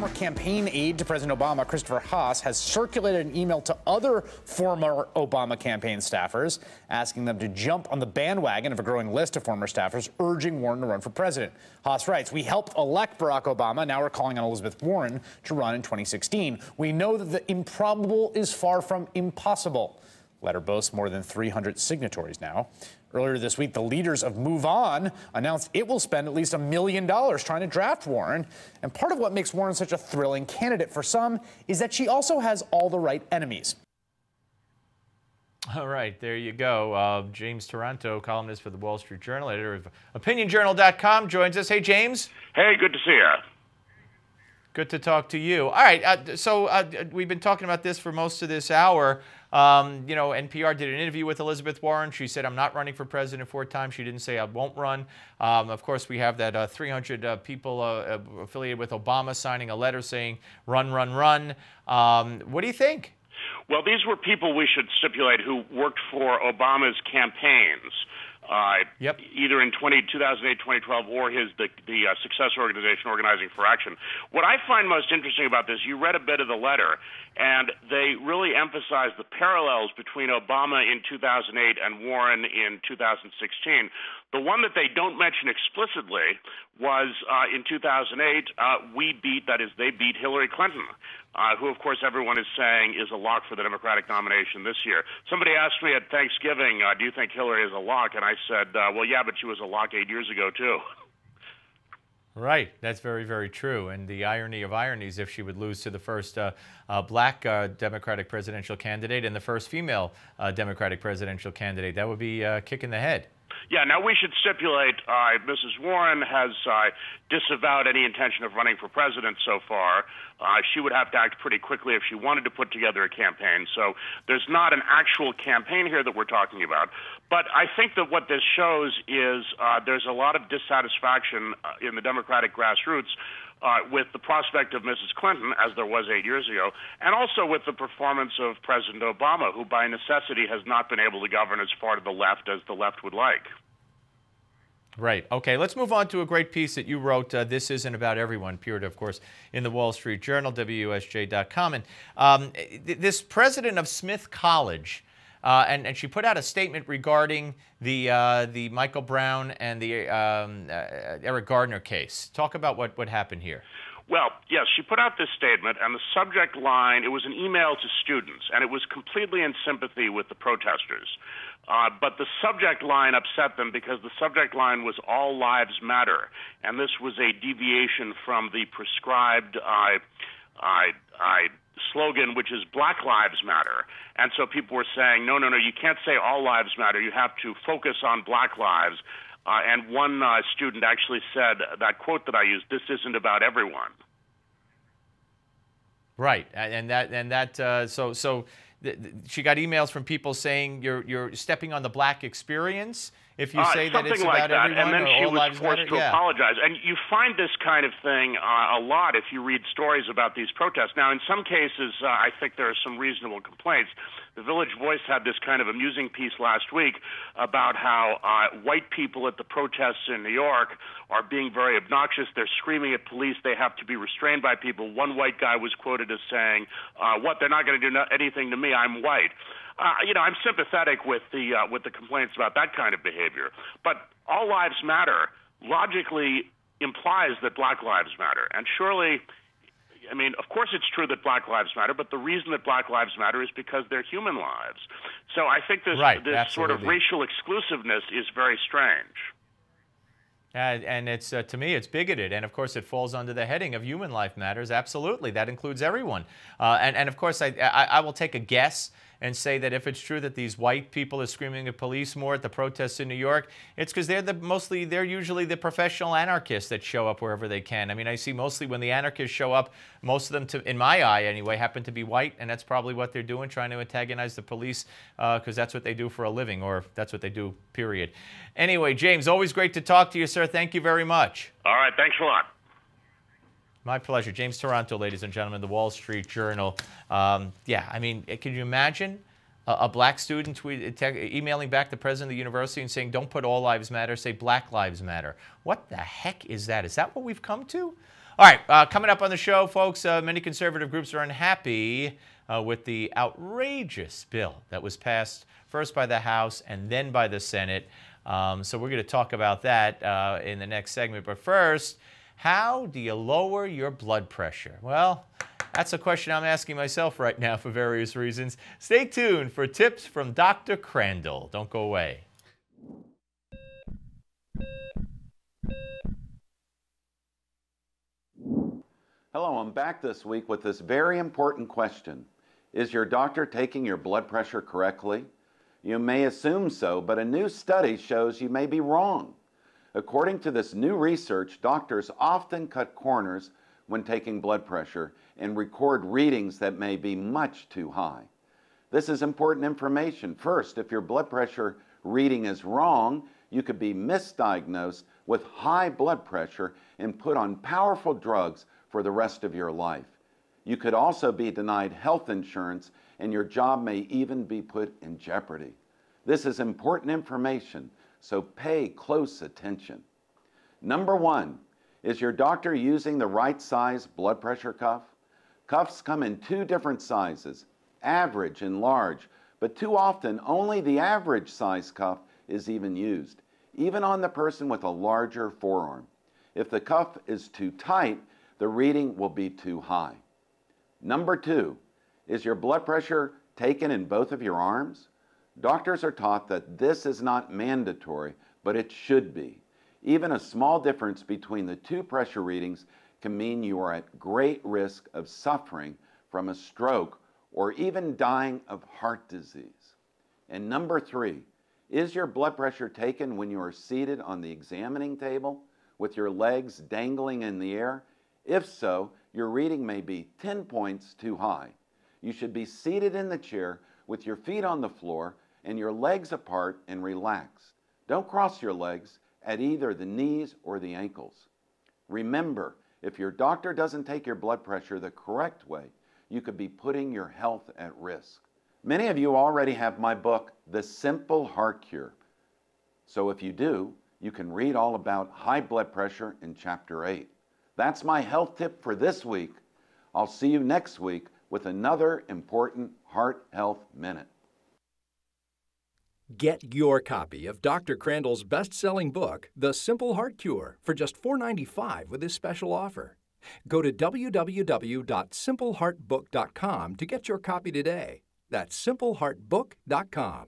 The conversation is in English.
former campaign aide to President Obama, Christopher Haas, has circulated an email to other former Obama campaign staffers, asking them to jump on the bandwagon of a growing list of former staffers urging Warren to run for president. Haas writes, "We helped elect Barack Obama. Now we're calling on Elizabeth Warren to run in 2016. We know that the improbable is far from impossible." The letter boasts more than 300 signatories now. Earlier this week, the leaders of Move On announced it will spend at least $1 million trying to draft Warren. And part of what makes Warren such a thrilling candidate for some is that she also has all the right enemies. All right, there you go. James Taranto, columnist for the Wall Street Journal, editor of OpinionJournal.com, joins us. Hey, James. Hey, good to see you. Good to talk to you. All right, so we've been talking about this for most of this hour. You know, NPR did an interview with Elizabeth Warren. She said, "I'm not running for president 4 times." She didn't say, "I won't run." Of course, we have that 300 people affiliated with Obama signing a letter saying, "Run, run, run." What do you think? Well, these were people, we should stipulate, who worked for Obama's campaigns. Yep. Either in 2008, 2012, or the successor organization, Organizing for Action. What I find most interesting about this, you read a bit of the letter, and they really emphasize the parallels between Obama in 2008 and Warren in 2016. The one that they don't mention explicitly was in 2008, they beat Hillary Clinton, who, of course, everyone is saying is a lock for the Democratic nomination this year. Somebody asked me at Thanksgiving, do you think Hillary is a lock? And I said, well, yeah, but she was a lock 8 years ago, too. Right. That's very, very true. And the irony of ironies, if she would lose to the first black Democratic presidential candidate and the first female Democratic presidential candidate, that would be a kick in the head. Yeah, now we should stipulate Mrs. Warren has disavowed any intention of running for president so far. She would have to act pretty quickly if she wanted to put together a campaign. So there's not an actual campaign here that we're talking about. But I think that what this shows is there's a lot of dissatisfaction in the Democratic grassroots with the prospect of Mrs. Clinton, as there was 8 years ago, and also with the performance of President Obama, who by necessity has not been able to govern as far to the left as the left would like. Right. Okay, let's move on to a great piece that you wrote, This Isn't About Everyone, appeared, of course, in the Wall Street Journal, WSJ.com. And this president of Smith College, and she put out a statement regarding the Michael Brown and the Eric Gardner case. Talk about what happened here. Well, yes, she put out this statement, and the subject line, it was an email to students, and it was completely in sympathy with the protesters. But the subject line upset them because the subject line was "All Lives Matter," and this was a deviation from the prescribed slogan, which is "Black Lives Matter." And so people were saying, no, you can't say all lives matter. You have to focus on black lives. And one student actually said that quote that I used, "This isn't about everyone." Right, so she got emails from people saying you're stepping on the black experience if you say that it's about everyone, and then she was forced to apologize. And you find this kind of thing a lot if you read stories about these protests. Now, in some cases, I think there are some reasonable complaints. The Village Voice had this kind of amusing piece last week about how white people at the protests in New York are being very obnoxious. They're screaming at police. They have to be restrained by people. One white guy was quoted as saying, "What? They're not going to do anything to me. I'm white." I'm sympathetic with the complaints about that kind of behavior. But all lives matter logically implies that black lives matter. And surely, I mean, of course it's true that black lives matter, but the reason that black lives matter is because they're human lives. So I think this sort of racial exclusiveness is very strange. And it's to me, it's bigoted. And of course, it falls under the heading of human life matters. Absolutely. That includes everyone. And of course, I will take a guess and say that if it's true that these white people are screaming at police more at the protests in New York, it's because they're usually the professional anarchists that show up wherever they can. I mean, I see mostly when the anarchists show up, most of them, in my eye anyway, happen to be white, and that's probably what they're doing, trying to antagonize the police because that's what they do for a living, or that's what they do, period. Anyway, James, always great to talk to you, sir. Thank you very much. All right, thanks a lot. My pleasure. James Taranto, ladies and gentlemen, the Wall Street Journal. Yeah, I mean, can you imagine a black student emailing back the president of the university and saying, don't put all lives matter, say Black Lives Matter? What the heck is that? Is that what we've come to? All right, coming up on the show, folks, many conservative groups are unhappy with the outrageous bill that was passed first by the House and then by the Senate. So we're going to talk about that in the next segment. But first, how do you lower your blood pressure? Well, that's a question I'm asking myself right now for various reasons. Stay tuned for tips from Dr. Crandall. Don't go away. Hello, I'm back this week with this very important question. Is your doctor taking your blood pressure correctly? You may assume so, but a new study shows you may be wrong. According to this new research, doctors often cut corners when taking blood pressure and record readings that may be much too high. This is important information. First, if your blood pressure reading is wrong, you could be misdiagnosed with high blood pressure and put on powerful drugs for the rest of your life. You could also be denied health insurance and your job may even be put in jeopardy. This is important information, so pay close attention. Number one, is your doctor using the right size blood pressure cuff? Cuffs come in two different sizes, average and large, but too often only the average size cuff is even used, even on the person with a larger forearm. If the cuff is too tight, the reading will be too high. Number two, is your blood pressure taken in both of your arms? Doctors are taught that this is not mandatory, but it should be. Even a small difference between the two pressure readings can mean you are at great risk of suffering from a stroke or even dying of heart disease. And number three, is your blood pressure taken when you are seated on the examining table with your legs dangling in the air? If so, your reading may be 10 points too high. You should be seated in the chair with your feet on the floor and your legs apart and relaxed. Don't cross your legs at either the knees or the ankles. Remember, if your doctor doesn't take your blood pressure the correct way, you could be putting your health at risk. Many of you already have my book, The Simple Heart Cure. So if you do, you can read all about high blood pressure in Chapter 8. That's my health tip for this week. I'll see you next week with another important Heart Health Minute. Get your copy of Dr. Crandall's best-selling book, The Simple Heart Cure, for just $4.95 with this special offer. Go to www.simpleheartbook.com to get your copy today. That's simpleheartbook.com.